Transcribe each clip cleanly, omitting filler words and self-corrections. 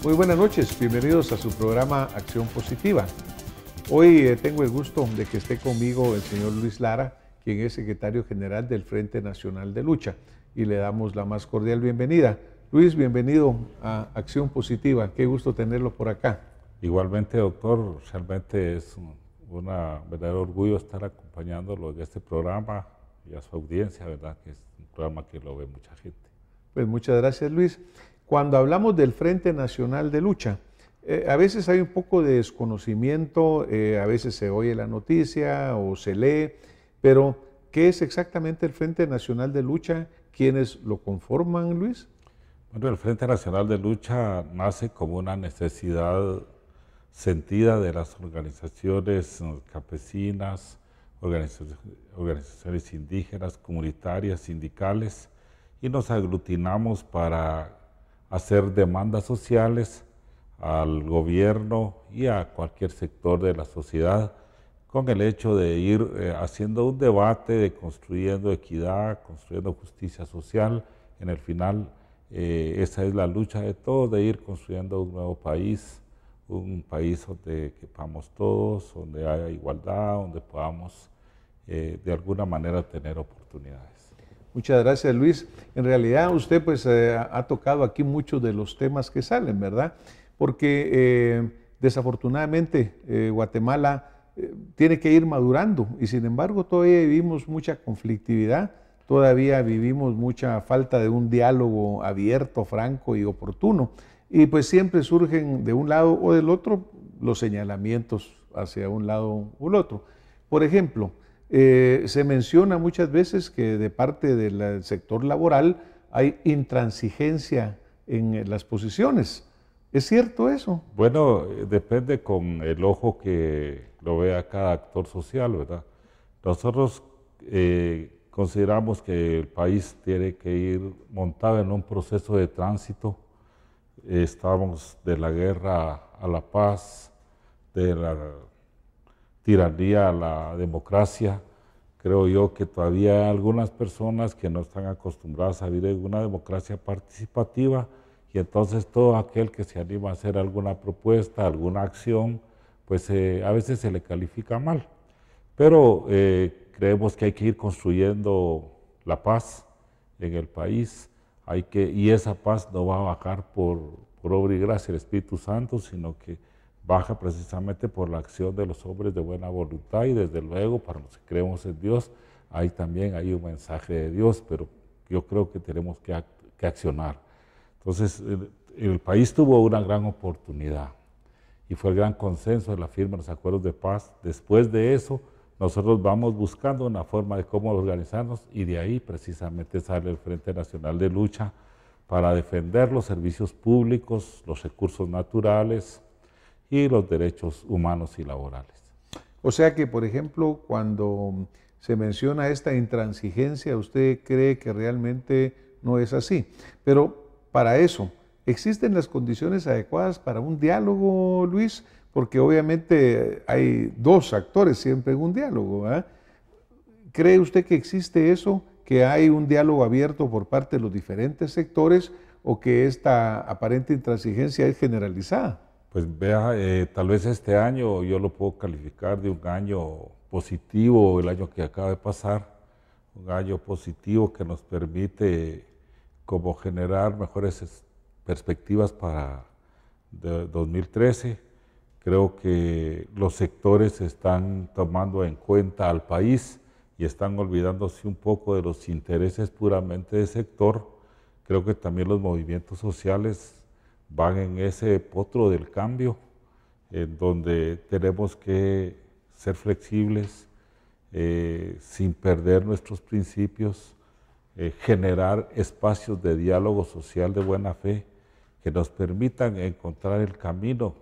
Muy buenas noches, bienvenidos a su programa Acción Positiva. Hoy tengo el gusto de que esté conmigo el señor Luis Lara, quien es secretario general del Frente Nacional de Lucha, y le damos la más cordial bienvenida. Luis, bienvenido a Acción Positiva, qué gusto tenerlo por acá. Igualmente, doctor, realmente es un verdadero orgullo estar acompañándolo en este programa y a su audiencia, ¿verdad? Que es un programa que lo ve mucha gente. Pues muchas gracias, Luis. Cuando hablamos del Frente Nacional de Lucha, a veces hay un poco de desconocimiento, a veces se oye la noticia o se lee, pero ¿qué es exactamente el Frente Nacional de Lucha? ¿Quiénes lo conforman, Luis? Bueno, el Frente Nacional de Lucha nace como una necesidad sentida de las organizaciones campesinas, organizaciones indígenas, comunitarias, sindicales, y nos aglutinamos para hacer demandas sociales al gobierno y a cualquier sector de la sociedad, con el hecho de ir haciendo un debate, de construyendo equidad, construyendo justicia social. En el final, esa es la lucha de todos, de ir construyendo un nuevo país, un país donde quepamos todos, donde haya igualdad, donde podamos de alguna manera tener oportunidades. Muchas gracias, Luis. En realidad usted pues ha tocado aquí muchos de los temas que salen, ¿verdad? Porque desafortunadamente Guatemala tiene que ir madurando y sin embargo todavía vivimos mucha conflictividad, todavía vivimos mucha falta de un diálogo abierto, franco y oportuno. Y pues siempre surgen de un lado o del otro los señalamientos hacia un lado u otro. Por ejemplo, se menciona muchas veces que de parte del sector laboral hay intransigencia en las posiciones. ¿Es cierto eso? Bueno, depende con el ojo que lo vea cada actor social, ¿verdad? Nosotros consideramos que el país tiene que ir montado en un proceso de tránsito. Estamos de la guerra a la paz, de la tiranía a la democracia. Creo yo que todavía hay algunas personas que no están acostumbradas a vivir en una democracia participativa, y entonces todo aquel que se anima a hacer alguna propuesta, alguna acción, pues a veces se le califica mal. Pero creemos que hay que ir construyendo la paz en el país, y esa paz no va a bajar por obra y gracia del Espíritu Santo, sino que baja precisamente por la acción de los hombres de buena voluntad, y desde luego para los que creemos en Dios, ahí también hay un mensaje de Dios, pero yo creo que tenemos que accionar. Entonces, el país tuvo una gran oportunidad y fue el gran consenso de la firma de los acuerdos de paz. Después de eso, nosotros vamos buscando una forma de cómo organizarnos, y de ahí precisamente sale el Frente Nacional de Lucha para defender los servicios públicos, los recursos naturales y los derechos humanos y laborales. O sea que, por ejemplo, cuando se menciona esta intransigencia, usted cree que realmente no es así. Pero para eso, ¿existen las condiciones adecuadas para un diálogo, Luis? Porque obviamente hay dos actores siempre en un diálogo, ¿eh? ¿Cree usted que existe eso, que hay un diálogo abierto por parte de los diferentes sectores, o que esta aparente intransigencia es generalizada? Pues vea, tal vez este año yo lo puedo calificar de un año positivo, el año que acaba de pasar, un año positivo que nos permite como generar mejores perspectivas para 2013. Creo que los sectores están tomando en cuenta al país y están olvidándose un poco de los intereses puramente de sector. Creo que también los movimientos sociales van en ese potro del cambio, en donde tenemos que ser flexibles, sin perder nuestros principios, generar espacios de diálogo social de buena fe que nos permitan encontrar el camino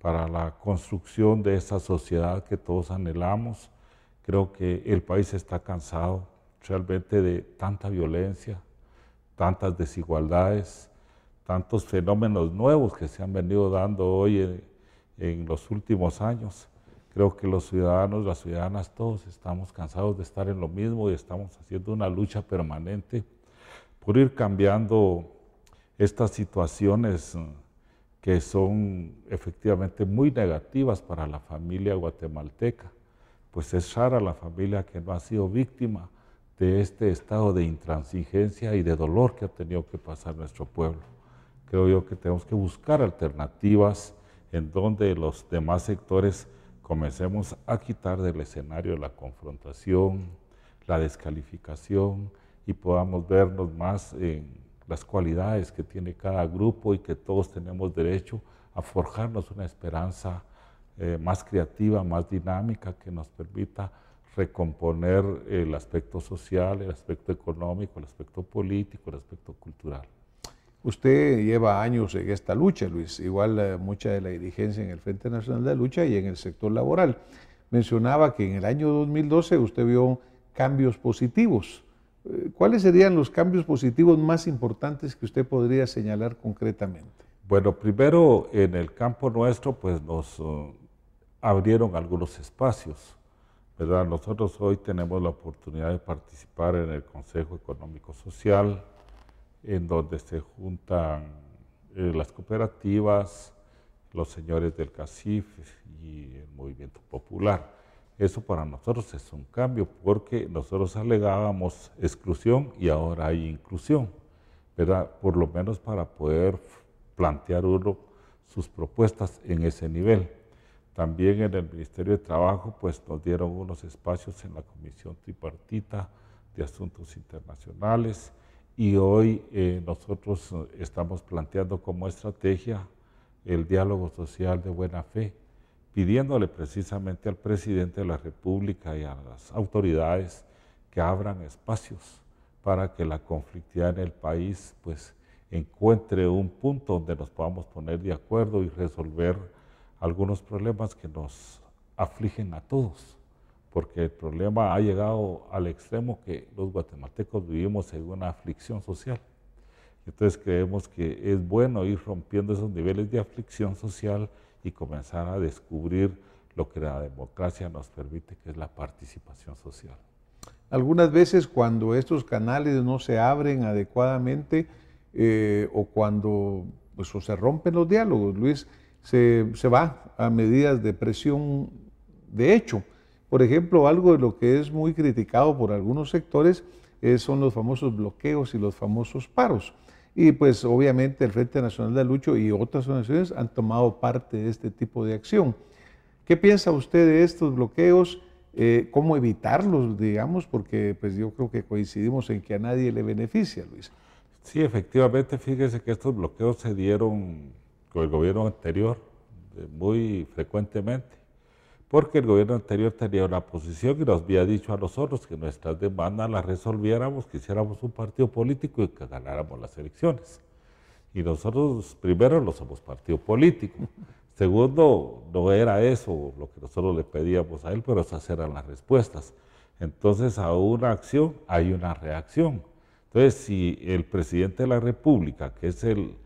para la construcción de esa sociedad que todos anhelamos. Creo que el país está cansado realmente de tanta violencia, tantas desigualdades, tantos fenómenos nuevos que se han venido dando hoy en los últimos años. Creo que los ciudadanos, las ciudadanas, todos estamos cansados de estar en lo mismo y estamos haciendo una lucha permanente por ir cambiando estas situaciones que son efectivamente muy negativas para la familia guatemalteca. Pues es rara la familia que no ha sido víctima de este estado de intransigencia y de dolor que ha tenido que pasar nuestro pueblo. Creo yo que tenemos que buscar alternativas en donde los demás sectores comencemos a quitar del escenario la confrontación, la descalificación y podamos vernos más en las cualidades que tiene cada grupo y que todos tenemos derecho a forjarnos una esperanza más creativa, más dinámica, que nos permita recomponer el aspecto social, el aspecto económico, el aspecto político, el aspecto cultural. Usted lleva años en esta lucha, Luis, igual mucha de la dirigencia en el Frente Nacional de Lucha y en el sector laboral. Mencionaba que en el año 2012 usted vio cambios positivos. ¿Cuáles serían los cambios positivos más importantes que usted podría señalar concretamente? Bueno, primero en el campo nuestro pues nos abrieron algunos espacios, ¿verdad? Nosotros hoy tenemos la oportunidad de participar en el Consejo Económico Social, en donde se juntan las cooperativas, los señores del CACIF y el Movimiento Popular. Eso para nosotros es un cambio porque nosotros alegábamos exclusión y ahora hay inclusión, ¿verdad? Por lo menos para poder plantear uno sus propuestas en ese nivel. También en el Ministerio de Trabajo pues nos dieron unos espacios en la Comisión Tripartita de Asuntos Internacionales y hoy nosotros estamos planteando como estrategia el diálogo social de buena fe, pidiéndole precisamente al presidente de la República y a las autoridades que abran espacios para que la conflictividad en el país pues encuentre un punto donde nos podamos poner de acuerdo y resolver algunos problemas que nos afligen a todos, porque el problema ha llegado al extremo que los guatemaltecos vivimos en una aflicción social. Entonces creemos que es bueno ir rompiendo esos niveles de aflicción social y comenzar a descubrir lo que la democracia nos permite, que es la participación social. Algunas veces cuando estos canales no se abren adecuadamente o cuando pues, o se rompen los diálogos, Luis, se va a medidas de presión de hecho. Por ejemplo, algo de lo que es muy criticado por algunos sectores son los famosos bloqueos y los famosos paros. Y pues obviamente el Frente Nacional de Lucha y otras organizaciones han tomado parte de este tipo de acción. ¿Qué piensa usted de estos bloqueos? ¿Cómo evitarlos, digamos? Porque pues yo creo que coincidimos en que a nadie le beneficia, Luis. Sí, efectivamente, fíjese que estos bloqueos se dieron con el gobierno anterior muy frecuentemente, porque el gobierno anterior tenía una posición y nos había dicho a nosotros que nuestras demandas las resolviéramos, que hiciéramos un partido político y que ganáramos las elecciones. Y nosotros primero no somos partido político, segundo no era eso lo que nosotros le pedíamos a él, pero esas eran las respuestas. Entonces a una acción hay una reacción. Entonces si el presidente de la República, que es el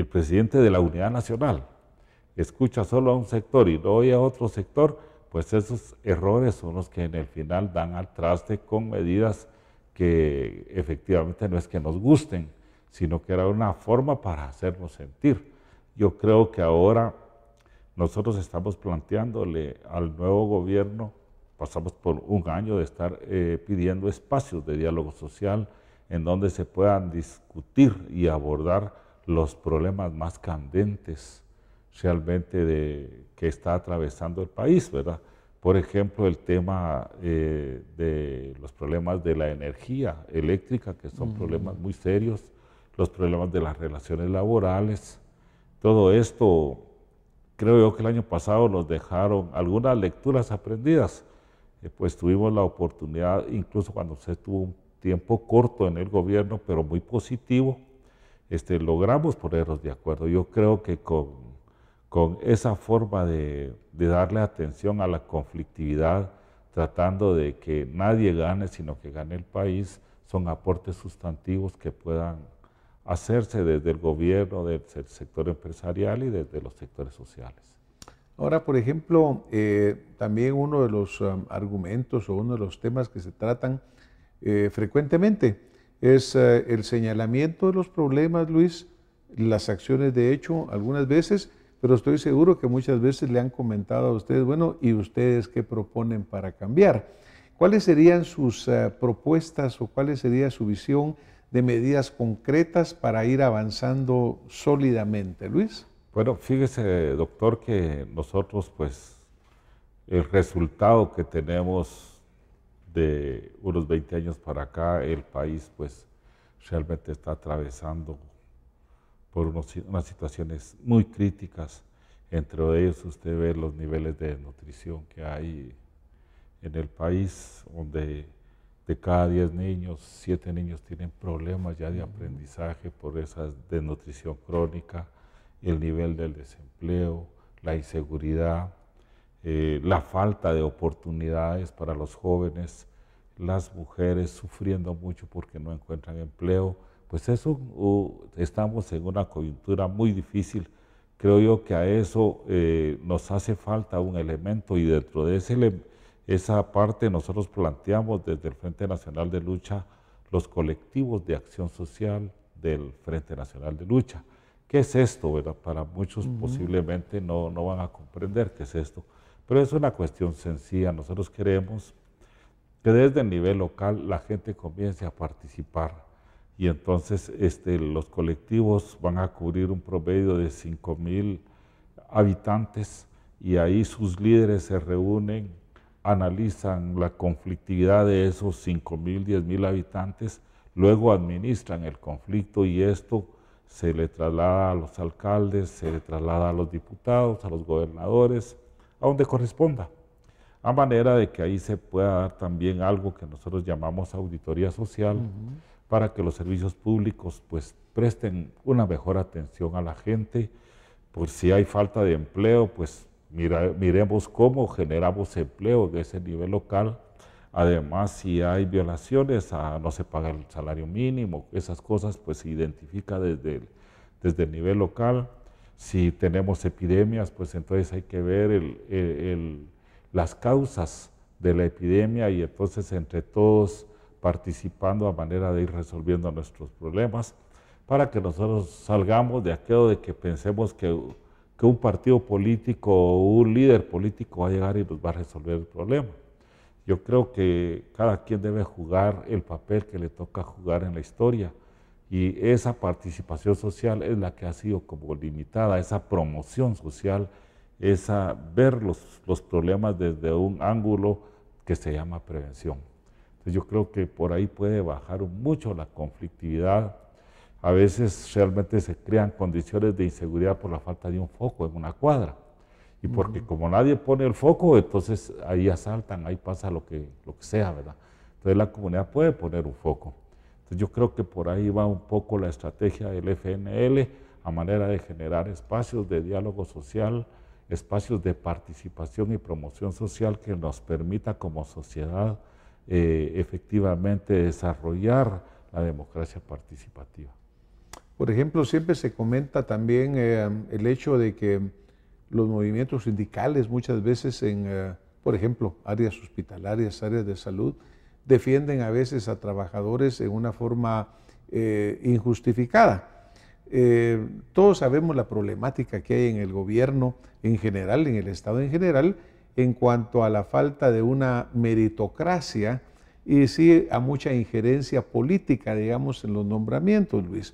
presidente de la unidad nacional, escucha solo a un sector y no oye a otro sector, pues esos errores son los que en el final dan al traste con medidas que efectivamente no es que nos gusten, sino que era una forma para hacernos sentir. Yo creo que ahora nosotros estamos planteándole al nuevo gobierno, pasamos por un año de estar pidiendo espacios de diálogo social en donde se puedan discutir y abordar los problemas más candentes realmente que está atravesando el país, ¿verdad? Por ejemplo, el tema de los problemas de la energía eléctrica, que son problemas muy serios, los problemas de las relaciones laborales. Todo esto, creo yo que el año pasado nos dejaron algunas lecturas aprendidas, pues tuvimos la oportunidad, incluso cuando se tuvo un tiempo corto en el gobierno, pero muy positivo, logramos ponernos de acuerdo. Yo creo que con esa forma de darle atención a la conflictividad, tratando de que nadie gane, sino que gane el país, son aportes sustantivos que puedan hacerse desde el gobierno, desde el sector empresarial y desde los sectores sociales. Ahora, por ejemplo, también uno de los argumentos o uno de los temas que se tratan frecuentemente es el señalamiento de los problemas, Luis, las acciones de hecho algunas veces, pero estoy seguro que muchas veces le han comentado a ustedes, bueno, ¿y ustedes qué proponen para cambiar? ¿Cuáles serían sus propuestas o cuál sería su visión de medidas concretas para ir avanzando sólidamente, Luis? Bueno, fíjese, doctor, que nosotros, pues, el resultado que tenemos de unos 20 años para acá, el país, pues, realmente está atravesando por unas situaciones muy críticas. Entre ellos, usted ve los niveles de desnutrición que hay en el país, donde de cada 10 niños, 7 niños tienen problemas ya de aprendizaje por esa desnutrición crónica, el nivel del desempleo, la inseguridad, la falta de oportunidades para los jóvenes, las mujeres sufriendo mucho porque no encuentran empleo. Pues eso, estamos en una coyuntura muy difícil. Creo yo que a eso nos hace falta un elemento, y dentro de esa parte nosotros planteamos desde el Frente Nacional de Lucha los colectivos de acción social del Frente Nacional de Lucha. ¿Qué es esto, verdad? Para muchos posiblemente no van a comprender qué es esto, pero es una cuestión sencilla. Nosotros queremos que desde el nivel local la gente comience a participar, y entonces los colectivos van a cubrir un promedio de 5,000 habitantes, y ahí sus líderes se reúnen, analizan la conflictividad de esos 5,000, 10,000 habitantes, luego administran el conflicto, y esto se le traslada a los alcaldes, se le traslada a los diputados, a los gobernadores, a donde corresponda, a manera de que ahí se pueda dar también algo que nosotros llamamos auditoría social, para que los servicios públicos pues presten una mejor atención a la gente. Pues si hay falta de empleo, pues miremos cómo generamos empleo de ese nivel local. Además, si hay violaciones, no se paga el salario mínimo, esas cosas pues se identifica desde el nivel local. Si tenemos epidemias, pues entonces hay que ver las causas de la epidemia, y entonces entre todos participando a manera de ir resolviendo nuestros problemas, para que nosotros salgamos de aquello de que pensemos que un partido político o un líder político va a llegar y nos va a resolver el problema. Yo creo que cada quien debe jugar el papel que le toca jugar en la historia, y esa participación social es la que ha sido como limitada, esa promoción social, esa ver los problemas desde un ángulo que se llama prevención. Entonces yo creo que por ahí puede bajar mucho la conflictividad. A veces realmente se crean condiciones de inseguridad por la falta de un foco en una cuadra, y porque como nadie pone el foco, entonces ahí asaltan, ahí pasa lo que sea, ¿verdad? Entonces la comunidad puede poner un foco. Entonces yo creo que por ahí va un poco la estrategia del FNL, a manera de generar espacios de diálogo social, espacios de participación y promoción social que nos permita como sociedad efectivamente desarrollar la democracia participativa. Por ejemplo, siempre se comenta también el hecho de que los movimientos sindicales muchas veces por ejemplo, áreas hospitalarias, áreas de salud, defienden a veces a trabajadores en una forma injustificada. Todos sabemos la problemática que hay en el gobierno en general, en el Estado en general, en cuanto a la falta de una meritocracia y sí a mucha injerencia política, digamos, en los nombramientos, Luis.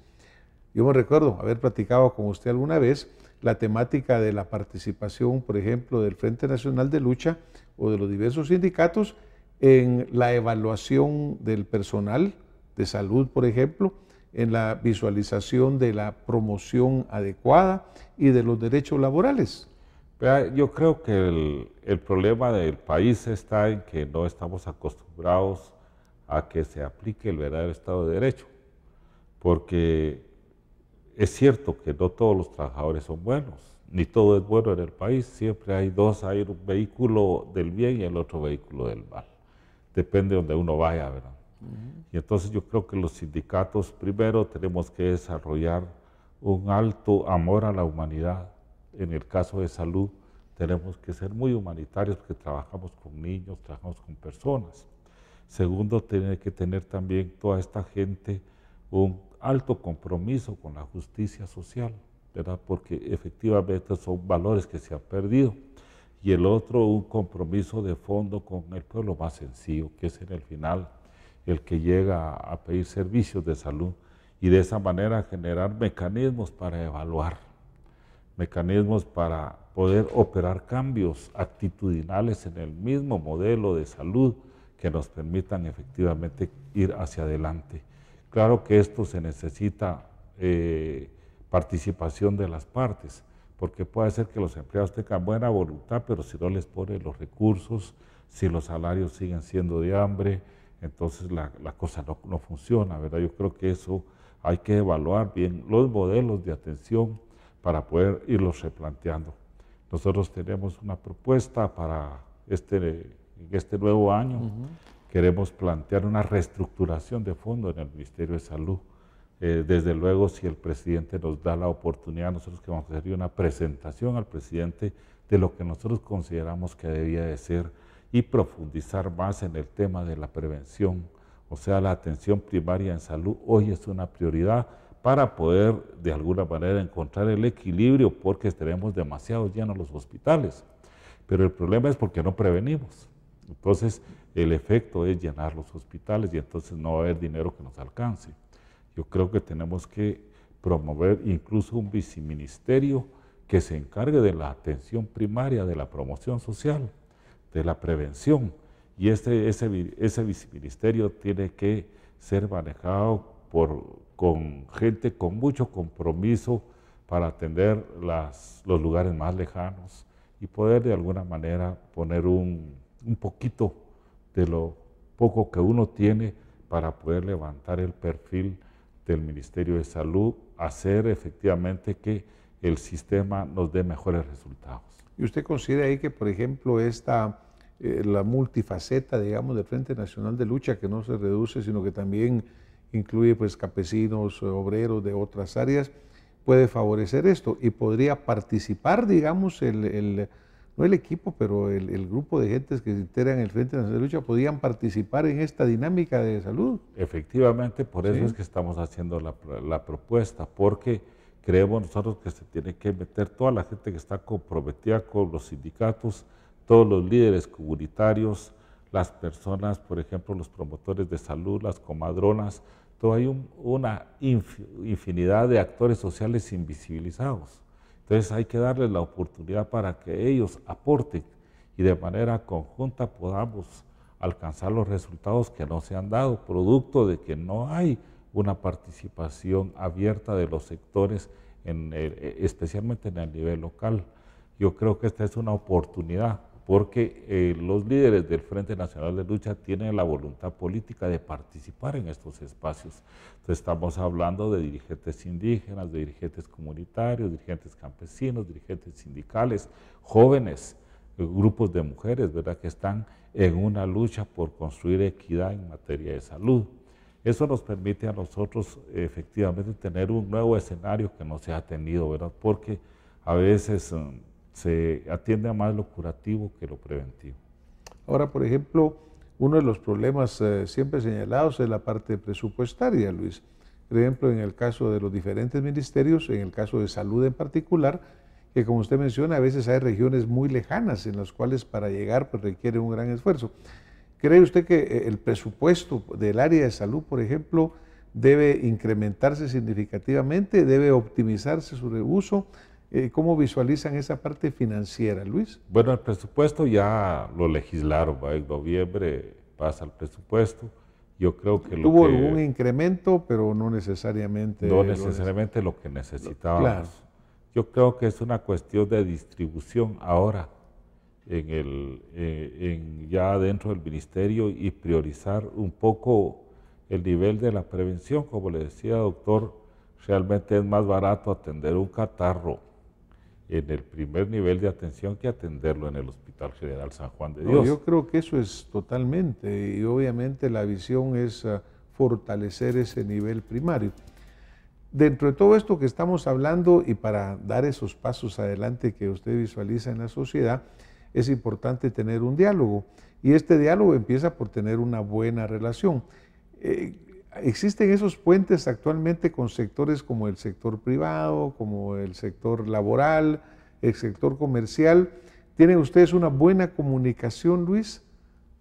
Yo me recuerdo haber platicado con usted alguna vez la temática de la participación, por ejemplo, del Frente Nacional de Lucha o de los diversos sindicatos en la evaluación del personal de salud, por ejemplo, en la visualización de la promoción adecuada y de los derechos laborales. Yo creo que el problema del país está en que no estamos acostumbrados a que se aplique el verdadero Estado de Derecho, porque es cierto que no todos los trabajadores son buenos, ni todo es bueno en el país, siempre hay un vehículo del bien y el otro vehículo del mal, depende de donde uno vaya, ¿verdad? Y entonces yo creo que los sindicatos primero tenemos que desarrollar un alto amor a la humanidad. En el caso de salud tenemos que ser muy humanitarios porque trabajamos con niños, trabajamos con personas. Segundo, tiene que tener también toda esta gente un alto compromiso con la justicia social, ¿verdad? Porque efectivamente son valores que se han perdido. Y el otro, un compromiso de fondo con el pueblo más sencillo, que es en el final el que llega a pedir servicios de salud, y de esa manera generar mecanismos para evaluar, mecanismos para poder operar cambios actitudinales en el mismo modelo de salud que nos permitan efectivamente ir hacia adelante. Claro que esto se necesita participación de las partes, porque puede ser que los empleados tengan buena voluntad, pero si no les ponen los recursos, si los salarios siguen siendo de hambre, entonces la cosa no funciona, ¿verdad? Yo creo que eso hay que evaluar bien los modelos de atención para poder irlos replanteando. Nosotros tenemos una propuesta para este nuevo año. Queremos plantear una reestructuración de fondo en el Ministerio de Salud. Desde luego, si el presidente nos da la oportunidad, nosotros que vamos a hacer una presentación al presidente de lo que nosotros consideramos que debía de ser y profundizar más en el tema de la prevención. O sea, la atención primaria en salud hoy es una prioridad para poder de alguna manera encontrar el equilibrio, porque tenemos demasiado llenos los hospitales. Pero el problema es porque no prevenimos. Entonces, el efecto es llenar los hospitales y entonces no va a haber dinero que nos alcance. Yo creo que tenemos que promover incluso un viceministerio que se encargue de la atención primaria, de la promoción social, de la prevención. Y ese viceministerio tiene que ser manejado con gente con mucho compromiso para atender los lugares más lejanos y poder de alguna manera poner un poquito de lo poco que uno tiene para poder levantar el perfil del Ministerio de Salud, hacer efectivamente que el sistema nos dé mejores resultados. ¿Y usted considera ahí que, por ejemplo, la multifaceta, digamos, del Frente Nacional de Lucha, que no se reduce, sino que también incluye pues campesinos, obreros de otras áreas, puede favorecer esto y podría participar, digamos, no el equipo, pero el grupo de gentes que se integran en el Frente Nacional de Lucha podrían participar en esta dinámica de salud? Efectivamente, por eso es que estamos haciendo la propuesta, porque creemos nosotros que se tiene que meter toda la gente que está comprometida con los sindicatos, todos los líderes comunitarios, las personas, por ejemplo, los promotores de salud, las comadronas, hay una infinidad de actores sociales invisibilizados. Entonces hay que darles la oportunidad para que ellos aporten y de manera conjunta podamos alcanzar los resultados que no se han dado, producto de que no hay una participación abierta de los sectores, especialmente en el nivel local. Yo creo que esta es una oportunidad, porque los líderes del Frente Nacional de Lucha tienen la voluntad política de participar en estos espacios. Entonces estamos hablando de dirigentes indígenas, de dirigentes comunitarios, dirigentes campesinos, dirigentes sindicales, jóvenes, grupos de mujeres, ¿verdad?, que están en una lucha por construir equidad en materia de salud. Eso nos permite a nosotros efectivamente tener un nuevo escenario que no se ha tenido, ¿verdad?, porque a veces se atiende a más lo curativo que lo preventivo. Ahora, por ejemplo, uno de los problemas siempre señalados es la parte presupuestaria, Luis. Por ejemplo, en el caso de los diferentes ministerios, en el caso de salud en particular, que como usted menciona, a veces hay regiones muy lejanas en las cuales para llegar pues, requiere un gran esfuerzo. ¿Cree usted que el presupuesto del área de salud, por ejemplo, debe incrementarse significativamente, debe optimizarse su uso? ¿Cómo visualizan esa parte financiera, Luis? Bueno, el presupuesto ya lo legislaron, ¿va? En noviembre pasa el presupuesto. Yo creo que tuvo algún incremento, pero no necesariamente. No necesariamente lo que necesitábamos. Claro. Yo creo que es una cuestión de distribución ahora ya dentro del ministerio y priorizar un poco el nivel de la prevención. Como le decía, doctor, realmente es más barato atender un catarro en el primer nivel de atención que atenderlo en el Hospital General San Juan de Dios. No, yo creo que eso es totalmente, y obviamente la visión es fortalecer ese nivel primario. Dentro de todo esto que estamos hablando y para dar esos pasos adelante que usted visualiza en la sociedad, es importante tener un diálogo, y este diálogo empieza por tener una buena relación. ¿existen esos puentes actualmente con sectores como el sector privado, como el sector laboral, el sector comercial? ¿Tienen ustedes una buena comunicación, Luis?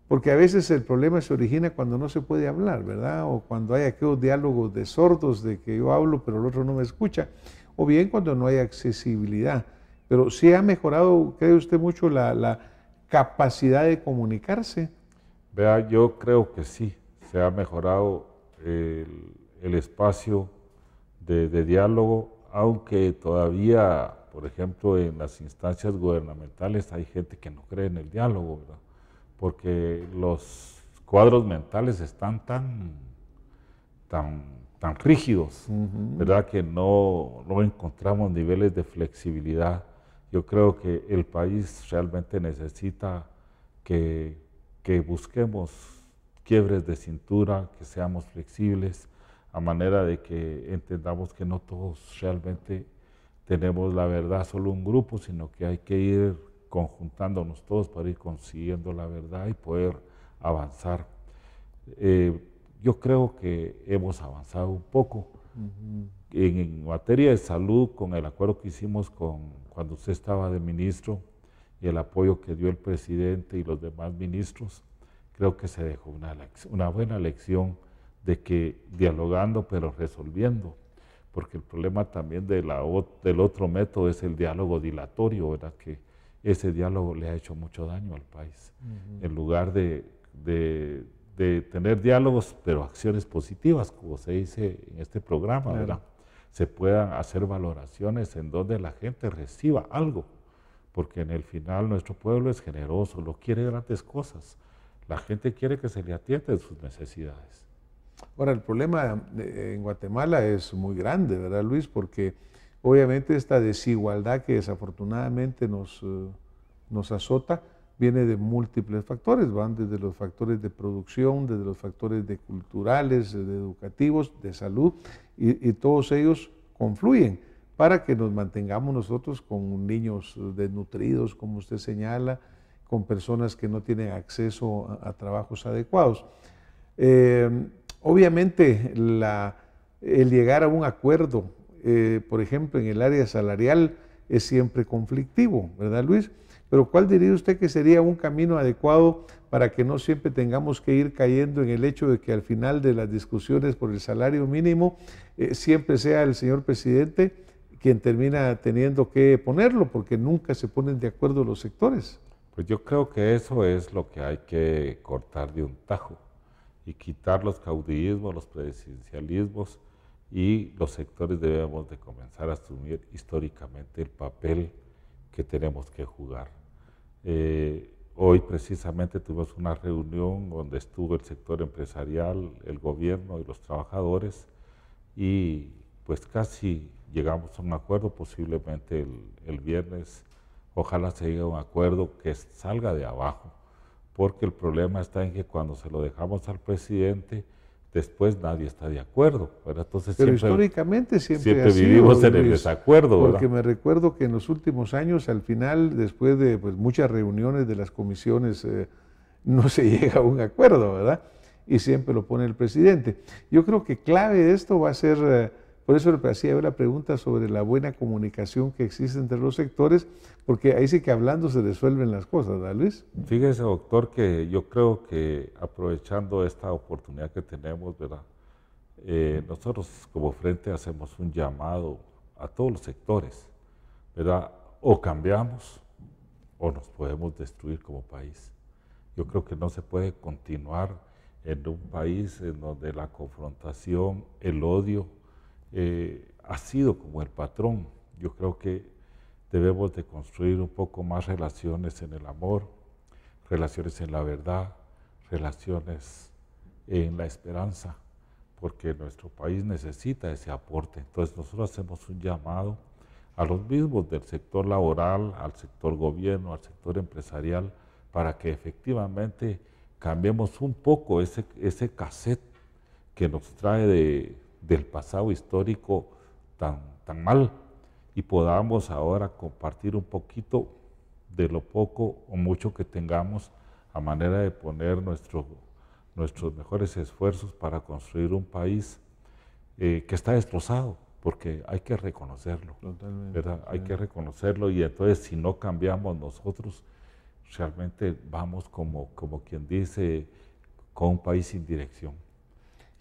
Porque a veces el problema se origina cuando no se puede hablar, ¿verdad? O cuando hay aquellos diálogos de sordos, de que yo hablo pero el otro no me escucha, o bien cuando no hay accesibilidad. Pero sí ha mejorado, ¿cree usted, mucho la capacidad de comunicarse? Vea, yo creo que sí, se ha mejorado el espacio de diálogo, aunque todavía, por ejemplo, en las instancias gubernamentales hay gente que no cree en el diálogo, ¿verdad? Porque los cuadros mentales están tan rígidos, ¿verdad? Que no encontramos niveles de flexibilidad. Yo creo que el país realmente necesita que busquemos quiebres de cintura, que seamos flexibles, a manera de que entendamos que no todos realmente tenemos la verdad, solo un grupo, sino que hay que ir conjuntándonos todos para ir consiguiendo la verdad y poder avanzar. Yo creo que hemos avanzado un poco. En materia de salud, con el acuerdo que hicimos cuando usted estaba de ministro y el apoyo que dio el presidente y los demás ministros, creo que se dejó una buena lección de que dialogando pero resolviendo, porque el problema también del otro método es el diálogo dilatorio, ¿verdad? Que ese diálogo le ha hecho mucho daño al país. En lugar de tener diálogos, pero acciones positivas, como se dice en este programa, ¿verdad? Se puedan hacer valoraciones en donde la gente reciba algo, porque en el final nuestro pueblo es generoso, no quiere grandes cosas. La gente quiere que se le atiendan sus necesidades. Ahora, el problema en Guatemala es muy grande, ¿verdad, Luis? Porque obviamente esta desigualdad que desafortunadamente nos azota viene de múltiples factores, van desde los factores de producción, desde los factores de culturales, de educativos, de salud, y todos ellos confluyen para que nos mantengamos nosotros con niños desnutridos, como usted señala, con personas que no tienen acceso a trabajos adecuados. Obviamente, el llegar a un acuerdo, por ejemplo, en el área salarial, es siempre conflictivo, ¿verdad, Luis? Pero ¿cuál diría usted que sería un camino adecuado para que no siempre tengamos que ir cayendo en el hecho de que al final de las discusiones por el salario mínimo siempre sea el señor presidente quien termina teniendo que ponerlo, porque nunca se ponen de acuerdo los sectores? Pues yo creo que eso es lo que hay que cortar de un tajo y quitar los caudillismos, los presidencialismos, y los sectores debemos de comenzar a asumir históricamente el papel que tenemos que jugar. Hoy precisamente tuvimos una reunión donde estuvo el sector empresarial, el gobierno y los trabajadores, y pues casi llegamos a un acuerdo, posiblemente el viernes. Ojalá se llegue a un acuerdo que salga de abajo, porque el problema está en que cuando se lo dejamos al presidente, después nadie está de acuerdo, ¿verdad? Entonces pero siempre, históricamente siempre ha vivimos sido, en el Luis, desacuerdo, ¿verdad? porque me recuerdo que en los últimos años, al final, después de pues, muchas reuniones de las comisiones, no se llega a un acuerdo, ¿verdad? Y siempre lo pone el presidente. Yo creo que clave de esto va a ser, por eso le hacía yo la pregunta sobre la buena comunicación que existe entre los sectores, porque ahí sí que hablando se resuelven las cosas, ¿verdad, Luis? Fíjese, doctor, que yo creo que aprovechando esta oportunidad que tenemos, ¿verdad? Nosotros como Frente hacemos un llamado a todos los sectores, ¿verdad? O cambiamos o nos podemos destruir como país. Yo creo que no se puede continuar en un país en donde la confrontación, el odio, ha sido como el patrón. Yo creo que debemos de construir un poco más relaciones en el amor, relaciones en la verdad, relaciones en la esperanza, porque nuestro país necesita ese aporte. Entonces nosotros hacemos un llamado a los mismos del sector laboral, al sector gobierno, al sector empresarial, para que efectivamente cambiemos un poco ese cassette que nos trae del pasado histórico tan mal, y podamos ahora compartir un poquito de lo poco o mucho que tengamos a manera de poner nuestros mejores esfuerzos para construir un país que está destrozado, porque hay que reconocerlo, ¿verdad? Hay que reconocerlo, y entonces si no cambiamos nosotros, realmente vamos como quien dice, con un país sin dirección.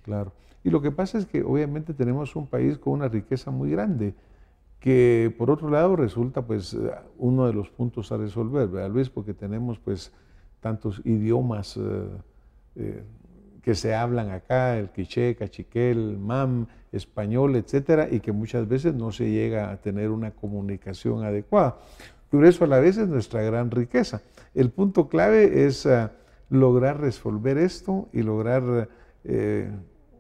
Claro. Y lo que pasa es que obviamente tenemos un país con una riqueza muy grande, que por otro lado resulta pues uno de los puntos a resolver, ¿verdad, Luis? Porque tenemos pues tantos idiomas que se hablan acá, el quiché, cachiquel, mam, español, etcétera, y que muchas veces no se llega a tener una comunicación adecuada. Pero eso a la vez es nuestra gran riqueza. El punto clave es lograr resolver esto y lograr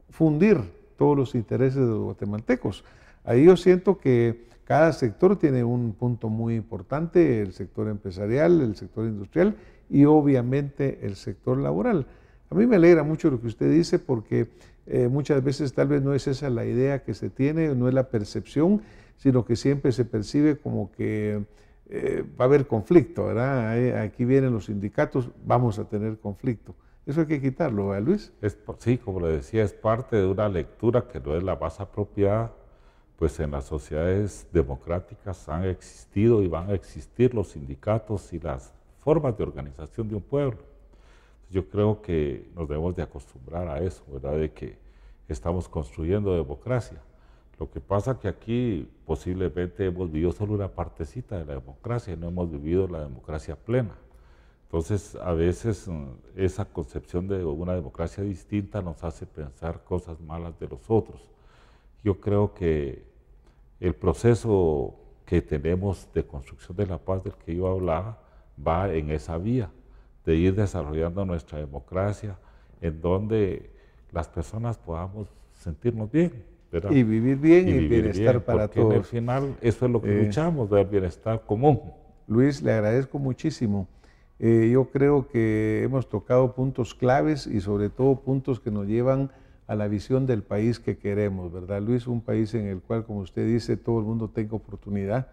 fundir todos los intereses de los guatemaltecos. Ahí yo siento que cada sector tiene un punto muy importante, el sector empresarial, el sector industrial y obviamente el sector laboral. A mí me alegra mucho lo que usted dice porque muchas veces tal vez no es esa la idea que se tiene, no es la percepción, sino que siempre se percibe como que va a haber conflicto, ¿verdad? Aquí vienen los sindicatos, vamos a tener conflicto. Eso hay que quitarlo, ¿verdad, Luis? Sí, como le decía, es parte de una lectura que no es la más apropiada, pues en las sociedades democráticas han existido y van a existir los sindicatos y las formas de organización de un pueblo. Yo creo que nos debemos de acostumbrar a eso, ¿verdad? De que estamos construyendo democracia. Lo que pasa es que aquí posiblemente hemos vivido solo una partecita de la democracia y no hemos vivido la democracia plena. Entonces, a veces esa concepción de una democracia distinta nos hace pensar cosas malas de los otros. Yo creo que el proceso que tenemos de construcción de la paz del que yo hablaba va en esa vía, de ir desarrollando nuestra democracia en donde las personas podamos sentirnos bien, ¿verdad? Y vivir bien y bienestar para todos. Al final eso es lo que luchamos, del bienestar común. Luis, le agradezco muchísimo. Yo creo que hemos tocado puntos claves y sobre todo puntos que nos llevan a la visión del país que queremos, ¿verdad, Luis? Un país en el cual, como usted dice, todo el mundo tenga oportunidad,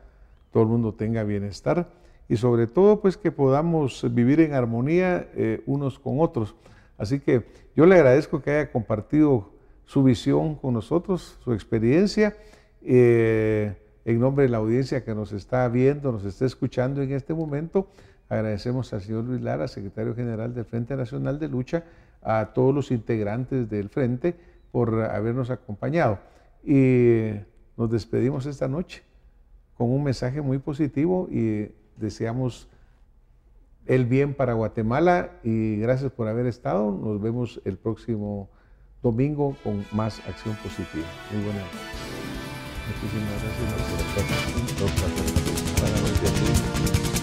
todo el mundo tenga bienestar y sobre todo pues que podamos vivir en armonía unos con otros. Así que yo le agradezco que haya compartido su visión con nosotros, su experiencia, en nombre de la audiencia que nos está viendo, nos está escuchando en este momento. Agradecemos al señor Luis Lara, secretario general del Frente Nacional de Lucha, a todos los integrantes del Frente por habernos acompañado. Y nos despedimos esta noche con un mensaje muy positivo y deseamos el bien para Guatemala y gracias por haber estado. Nos vemos el próximo domingo con más acción positiva. Muy buena noche. Muchísimas gracias por la participación.